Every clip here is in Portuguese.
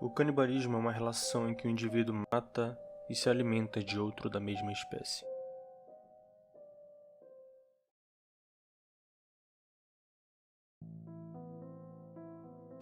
O canibalismo é uma relação em que o indivíduo mata e se alimenta de outro da mesma espécie.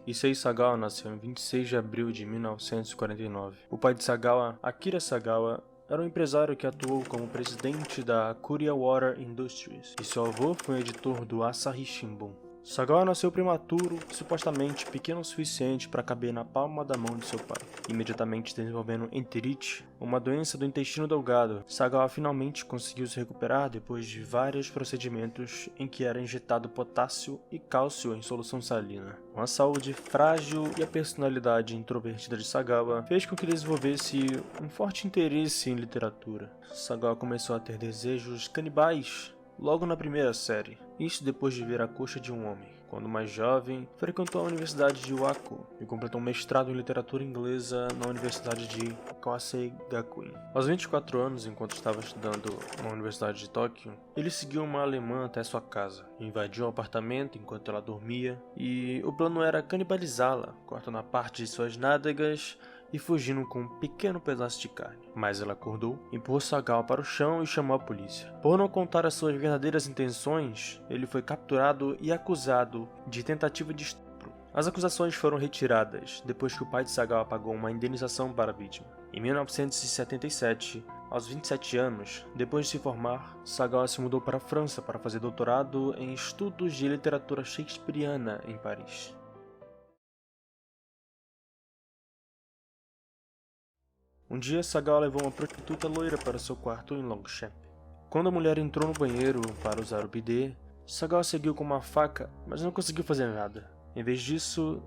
Issei Sagawa nasceu em 26 de abril de 1949. O pai de Sagawa, Akira Sagawa, era um empresário que atuou como presidente da Korea Water Industries, e seu avô foi editor do Asahi Shimbun. Sagawa nasceu prematuro, supostamente pequeno o suficiente para caber na palma da mão de seu pai. Imediatamente desenvolvendo enterite, uma doença do intestino delgado, Sagawa finalmente conseguiu se recuperar depois de vários procedimentos em que era injetado potássio e cálcio em solução salina. Com a saúde frágil e a personalidade introvertida de Sagawa fez com que desenvolvesse um forte interesse em literatura. Sagawa começou a ter desejos canibais logo na primeira série, isso depois de ver A Coxa de um Homem. Quando mais jovem, frequentou a Universidade de Wako e completou um mestrado em literatura inglesa na Universidade de Kawasei Gakuin. Aos 24 anos, enquanto estava estudando na Universidade de Tóquio, ele seguiu uma alemã até sua casa, invadiu o apartamento enquanto ela dormia e o plano era canibalizá-la, cortando a parte de suas nádegas e fugindo com um pequeno pedaço de carne. Mas ela acordou, empurrou Sagawa para o chão e chamou a polícia. Por não contar as suas verdadeiras intenções, ele foi capturado e acusado de tentativa de estupro. As acusações foram retiradas depois que o pai de Sagawa pagou uma indenização para a vítima. Em 1977, aos 27 anos, depois de se formar, Sagawa se mudou para a França para fazer doutorado em estudos de literatura shakespeariana em Paris. Um dia, Sagawa levou uma prostituta loira para seu quarto em Longchamp. Quando a mulher entrou no banheiro para usar o bidê, Sagawa seguiu com uma faca, mas não conseguiu fazer nada. Em vez disso,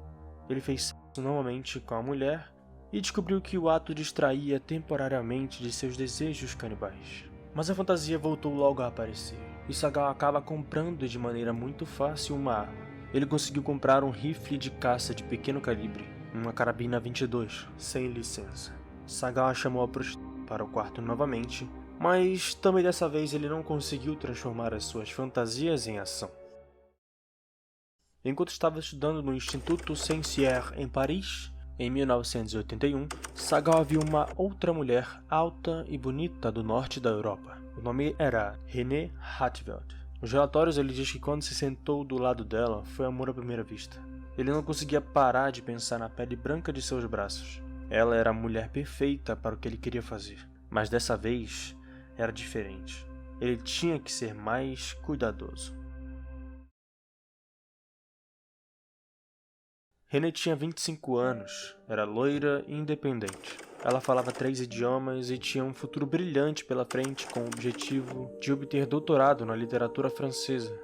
ele fez sexo novamente com a mulher e descobriu que o ato distraía temporariamente de seus desejos canibais. Mas a fantasia voltou logo a aparecer, e Sagawa acaba comprando de maneira muito fácil uma arma. Ele conseguiu comprar um rifle de caça de pequeno calibre, uma carabina 22, sem licença. Sagawa chamou a prostituta para o quarto novamente, mas também dessa vez ele não conseguiu transformar as suas fantasias em ação. Enquanto estava estudando no Instituto Saint-Cyr em Paris, em 1981, Sagawa viu uma outra mulher alta e bonita do norte da Europa. O nome era Renée Hartveld. Nos relatórios ele diz que quando se sentou do lado dela foi amor à primeira vista. Ele não conseguia parar de pensar na pele branca de seus braços. Ela era a mulher perfeita para o que ele queria fazer, mas dessa vez era diferente. Ele tinha que ser mais cuidadoso. Renée tinha 25 anos, era loira e independente. Ela falava 3 idiomas e tinha um futuro brilhante pela frente com o objetivo de obter doutorado na literatura francesa.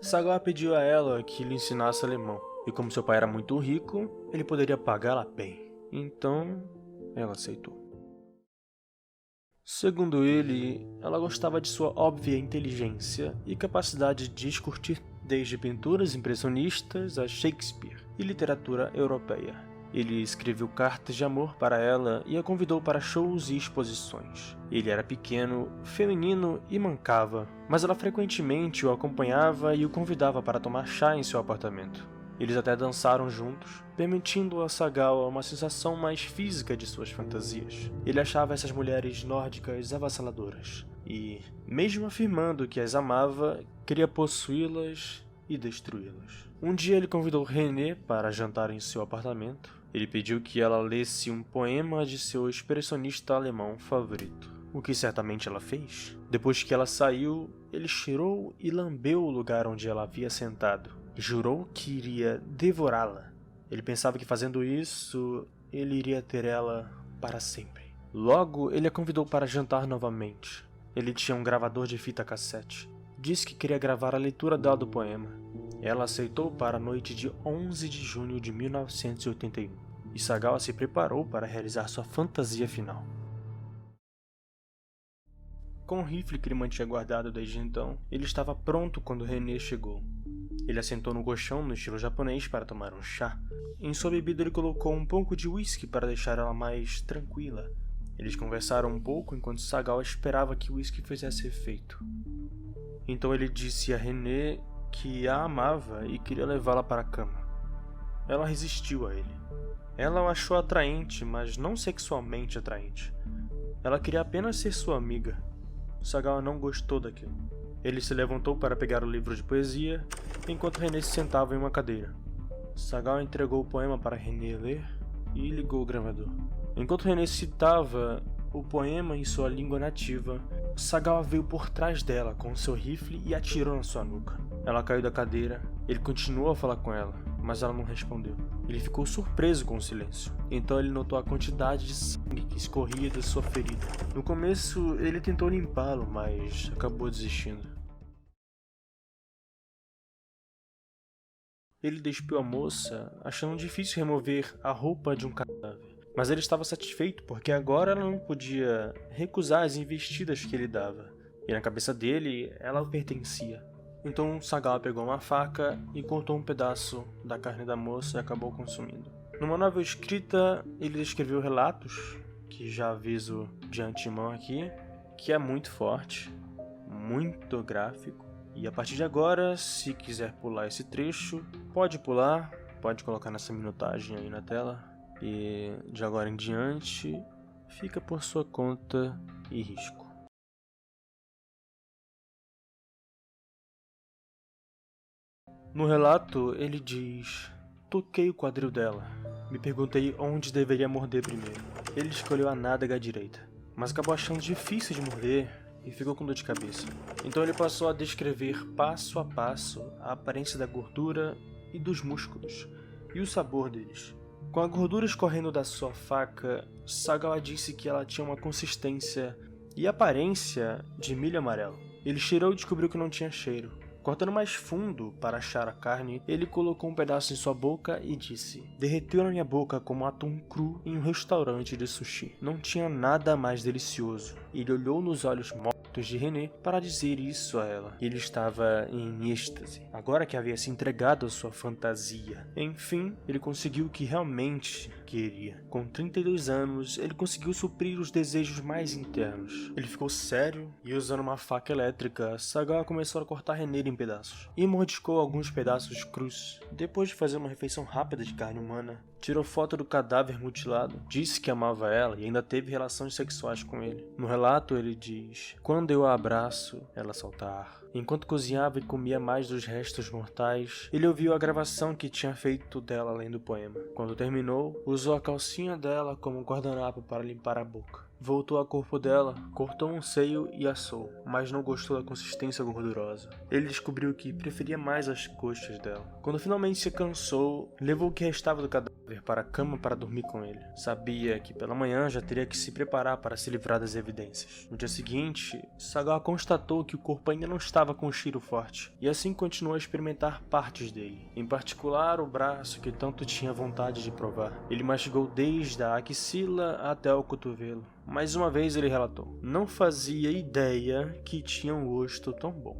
Sagawa pediu a ela que lhe ensinasse alemão, e como seu pai era muito rico, ele poderia pagá-la bem. Então, ela aceitou. Segundo ele, ela gostava de sua óbvia inteligência e capacidade de discutir desde pinturas impressionistas a Shakespeare e literatura europeia. Ele escreveu cartas de amor para ela e a convidou para shows e exposições. Ele era pequeno, feminino e mancava, mas ela frequentemente o acompanhava e o convidava para tomar chá em seu apartamento. Eles até dançaram juntos, permitindo a Sagawa uma sensação mais física de suas fantasias. Ele achava essas mulheres nórdicas avassaladoras, e, mesmo afirmando que as amava, queria possuí-las e destruí-las. Um dia ele convidou Renée para jantar em seu apartamento. Ele pediu que ela lesse um poema de seu expressionista alemão favorito, o que certamente ela fez. Depois que ela saiu, ele cheirou e lambeu o lugar onde ela havia sentado. Jurou que iria devorá-la. Ele pensava que fazendo isso, ele iria ter ela para sempre. Logo, ele a convidou para jantar novamente. Ele tinha um gravador de fita cassete. Disse que queria gravar a leitura dela do poema. Ela aceitou para a noite de 11 de junho de 1981. E Sagawa se preparou para realizar sua fantasia final. Com o rifle que ele mantinha guardado desde então, ele estava pronto quando Renée chegou. Ele assentou no colchão no estilo japonês para tomar um chá. Em sua bebida ele colocou um pouco de whisky para deixar ela mais tranquila. Eles conversaram um pouco enquanto Sagawa esperava que o whisky fizesse efeito. Então ele disse a Renée que a amava e queria levá-la para a cama. Ela resistiu a ele. Ela o achou atraente, mas não sexualmente atraente. Ela queria apenas ser sua amiga. Sagawa não gostou daquilo. Ele se levantou para pegar o livro de poesia, enquanto René se sentava em uma cadeira. Sagawa entregou o poema para René ler e ligou o gravador. Enquanto René citava o poema em sua língua nativa, Sagawa veio por trás dela com seu rifle e atirou na sua nuca. Ela caiu da cadeira. Ele continuou a falar com ela, mas ela não respondeu. Ele ficou surpreso com o silêncio. Então ele notou a quantidade de sangue que escorria de sua ferida. No começo, ele tentou limpá-lo, mas acabou desistindo. Ele despiu a moça, achando difícil remover a roupa de um cadáver. Mas ele estava satisfeito porque agora ela não podia recusar as investidas que ele dava. E na cabeça dele, ela o pertencia. Então Sagawa pegou uma faca e cortou um pedaço da carne da moça e acabou consumindo. Numa novel escrita, ele escreveu relatos, que já aviso de antemão aqui, que é muito forte, muito gráfico. E a partir de agora, se quiser pular esse trecho, pode pular, pode colocar nessa minutagem aí na tela. E de agora em diante, fica por sua conta e risco. No relato, ele diz: toquei o quadril dela. Me perguntei onde deveria morder primeiro. Ele escolheu a nádega direita, mas acabou achando difícil de morder e ficou com dor de cabeça. Então ele passou a descrever passo a passo a aparência da gordura e dos músculos, e o sabor deles. Com a gordura escorrendo da sua faca, Sagawa disse que ela tinha uma consistência e aparência de milho amarelo. Ele cheirou e descobriu que não tinha cheiro. Cortando mais fundo para achar a carne, ele colocou um pedaço em sua boca e disse: derreteu na minha boca como atum cru em um restaurante de sushi. Não tinha nada mais delicioso. Ele olhou nos olhos mortos de René para dizer isso a ela. Ele estava em êxtase, agora que havia se entregado à sua fantasia. Enfim, ele conseguiu o que realmente queria. Com 32 anos, ele conseguiu suprir os desejos mais internos. Ele ficou sério e, usando uma faca elétrica, Sagawa começou a cortar René em pedaços e mordiscou alguns pedaços crus. Depois de fazer uma refeição rápida de carne humana, tirou foto do cadáver mutilado, disse que amava ela e ainda teve relações sexuais com ele. No relato ele diz: quando eu a abraço, ela solta ar. Enquanto cozinhava e comia mais dos restos mortais, ele ouviu a gravação que tinha feito dela além do poema. Quando terminou, usou a calcinha dela como um guardanapo para limpar a boca. Voltou ao corpo dela, cortou um seio e assou, mas não gostou da consistência gordurosa. Ele descobriu que preferia mais as coxas dela. Quando finalmente se cansou, levou o que restava do cadáver para a cama para dormir com ele. Sabia que pela manhã já teria que se preparar para se livrar das evidências. No dia seguinte, Sagawa constatou que o corpo ainda não estava com um cheiro forte, e assim continuou a experimentar partes dele, em particular o braço que tanto tinha vontade de provar. Ele mastigou desde a axila até o cotovelo. Mais uma vez ele relatou: não fazia ideia que tinha um gosto tão bom.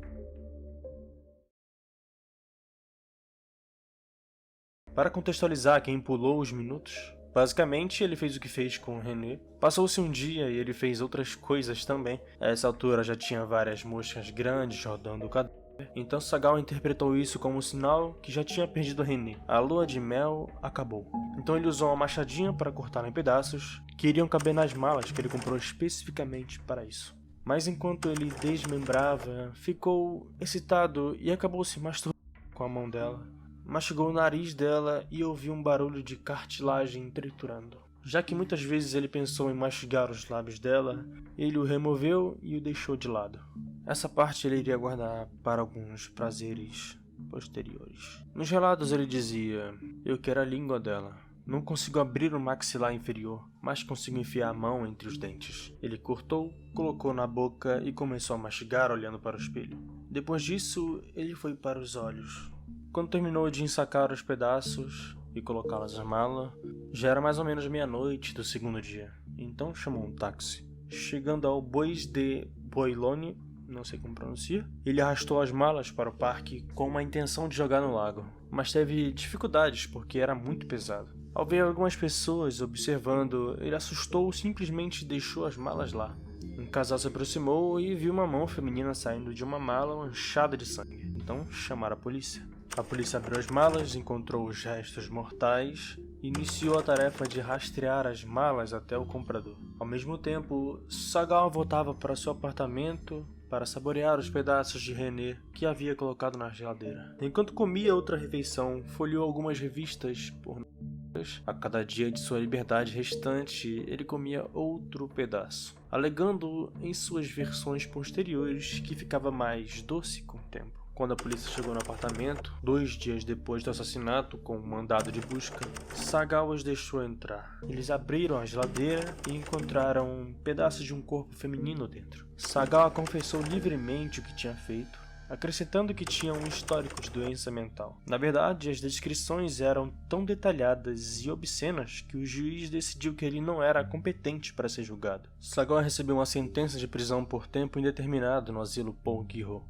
Para contextualizar quem pulou os minutos, basicamente ele fez o que fez com René. Passou-se um dia e ele fez outras coisas também. A essa altura já tinha várias moscas grandes rodando o cadáver. Então Sagawa interpretou isso como um sinal que já tinha perdido René. A lua de mel acabou. Então ele usou uma machadinha para cortar em pedaços que iriam caber nas malas que ele comprou especificamente para isso. Mas enquanto ele desmembrava, ficou excitado e acabou se masturbando com a mão dela. Mastigou o nariz dela e ouviu um barulho de cartilagem triturando. Já que muitas vezes ele pensou em mastigar os lábios dela, ele o removeu e o deixou de lado. Essa parte ele iria guardar para alguns prazeres posteriores. Nos relatos ele dizia: eu quero a língua dela. Não consigo abrir o maxilar inferior, mas consigo enfiar a mão entre os dentes. Ele cortou, colocou na boca e começou a mastigar olhando para o espelho. Depois disso, ele foi para os olhos. Quando terminou de ensacar os pedaços e colocá-los na mala, já era mais ou menos meia-noite do segundo dia. Então chamou um táxi. Chegando ao Bois de Boulogne, não sei como pronuncia, ele arrastou as malas para o parque com uma intenção de jogar no lago, mas teve dificuldades porque era muito pesado. Ao ver algumas pessoas observando, ele assustou e simplesmente deixou as malas lá. Um casal se aproximou e viu uma mão feminina saindo de uma mala manchada de sangue. Então chamaram a polícia. A polícia abriu as malas, encontrou os restos mortais iniciou a tarefa de rastrear as malas até o comprador. Ao mesmo tempo, Sagawa voltava para seu apartamento para saborear os pedaços de René que havia colocado na geladeira. Enquanto comia outra refeição, folheou algumas revistas pornográficas. A cada dia de sua liberdade restante, ele comia outro pedaço, alegando em suas versões posteriores que ficava mais doce com o tempo. Quando a polícia chegou no apartamento, 2 dias depois do assassinato com um mandado de busca, Sagawa os deixou entrar. Eles abriram a geladeira e encontraram um pedaço de um corpo feminino dentro. Sagawa confessou livremente o que tinha feito, acrescentando que tinha um histórico de doença mental. Na verdade, as descrições eram tão detalhadas e obscenas que o juiz decidiu que ele não era competente para ser julgado. Sagawa recebeu uma sentença de prisão por tempo indeterminado no asilo Paul Guilho.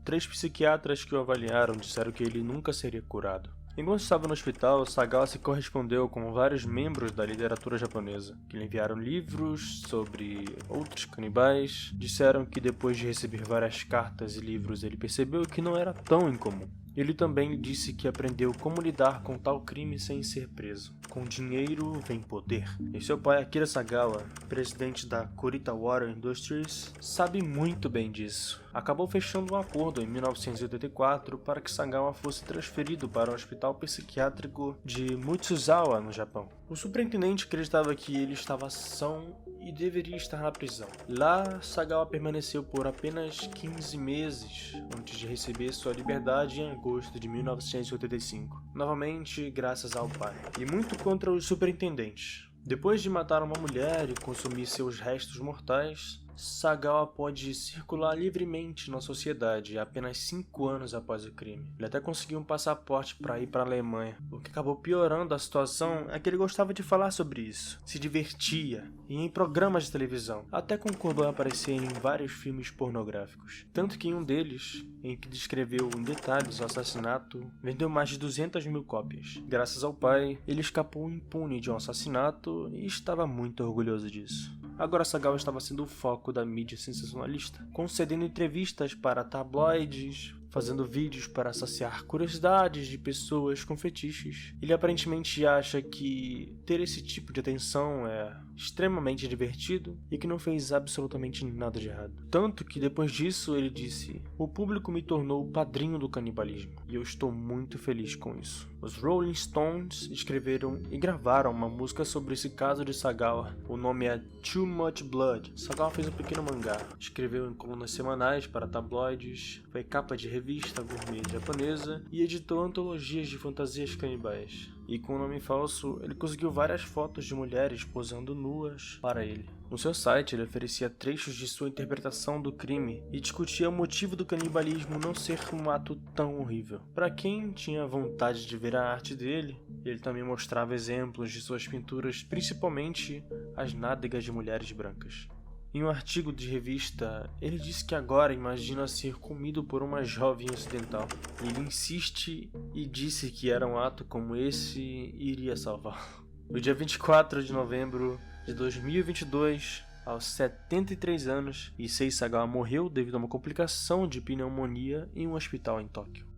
3 psiquiatras que o avaliaram disseram que ele nunca seria curado. Enquanto estava no hospital, Sagawa se correspondeu com vários membros da literatura japonesa, que lhe enviaram livros sobre outros canibais. Disseram que depois de receber várias cartas e livros, ele percebeu que não era tão incomum. Ele também disse que aprendeu como lidar com tal crime sem ser preso. Com dinheiro vem poder. E seu pai, Akira Sagawa, presidente da Kurita Water Industries, sabe muito bem disso. Acabou fechando um acordo em 1984 para que Sagawa fosse transferido para o hospital psiquiátrico de Mutsuzawa, no Japão. O superintendente acreditava que ele estava são e deveria estar na prisão. Lá, Sagawa permaneceu por apenas 15 meses antes de receber sua liberdade em agosto de 1985, novamente graças ao pai, e muito contra os superintendentes. Depois de matar uma mulher e consumir seus restos mortais, Sagawa pode circular livremente na sociedade apenas 5 anos após o crime. Ele até conseguiu um passaporte para ir para a Alemanha. O que acabou piorando a situação é que ele gostava de falar sobre isso, se divertia, e em programas de televisão, até concordou em aparecer em vários filmes pornográficos. Tanto que em um deles, em que descreveu em detalhes o assassinato, vendeu mais de 200 mil cópias. Graças ao pai, ele escapou impune de um assassinato e estava muito orgulhoso disso. Agora Sagawa estava sendo o foco da mídia sensacionalista, concedendo entrevistas para tabloides, fazendo vídeos para saciar curiosidades de pessoas com fetiches. Ele aparentemente acha que ter esse tipo de atenção é extremamente divertido e que não fez absolutamente nada de errado. Tanto que depois disso ele disse: "O público me tornou o padrinho do canibalismo e eu estou muito feliz com isso." Os Rolling Stones escreveram e gravaram uma música sobre esse caso de Sagawa. O nome é Too Much Blood. Sagawa fez um pequeno mangá, escreveu em colunas semanais para tabloides, foi capa de revista gourmet japonesa e editou antologias de fantasias canibais. E com o nome falso, ele conseguiu várias fotos de mulheres posando nuas para ele. No seu site, ele oferecia trechos de sua interpretação do crime e discutia o motivo do canibalismo não ser um ato tão horrível. Para quem tinha vontade de ver a arte dele, ele também mostrava exemplos de suas pinturas, principalmente as nádegas de mulheres brancas. Em um artigo de revista, ele disse que agora imagina ser comido por uma jovem ocidental. Ele insiste e disse que era um ato como esse iria salvá-lo. No dia 24 de novembro de 2022, aos 73 anos, Issei Sagawa morreu devido a uma complicação de pneumonia em um hospital em Tóquio.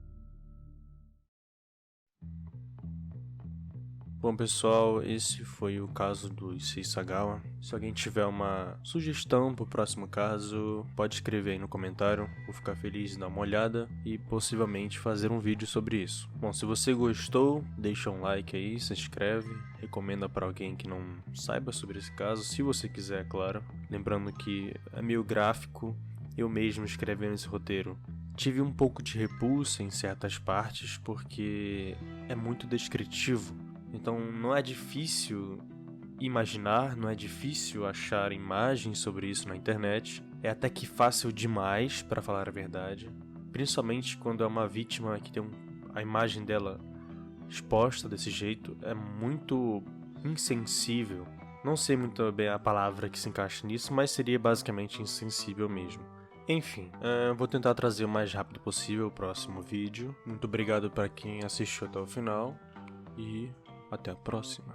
Bom pessoal, esse foi o caso do Issei Sagawa. Se alguém tiver uma sugestão para o próximo caso, pode escrever aí no comentário. Vou ficar feliz em dar uma olhada e possivelmente fazer um vídeo sobre isso. Bom, se você gostou, deixa um like aí, se inscreve, recomenda para alguém que não saiba sobre esse caso, se você quiser, é claro. Lembrando que é meio gráfico, eu mesmo escrevendo esse roteiro tive um pouco de repulsa em certas partes porque é muito descritivo. Então não é difícil imaginar, não é difícil achar imagens sobre isso na internet. É até que fácil demais, para falar a verdade. Principalmente quando é uma vítima que tem a imagem dela exposta desse jeito. É muito insensível. Não sei muito bem a palavra que se encaixa nisso, mas seria basicamente insensível mesmo. Enfim, vou tentar trazer o mais rápido possível o próximo vídeo. Muito obrigado para quem assistiu até o final e até a próxima.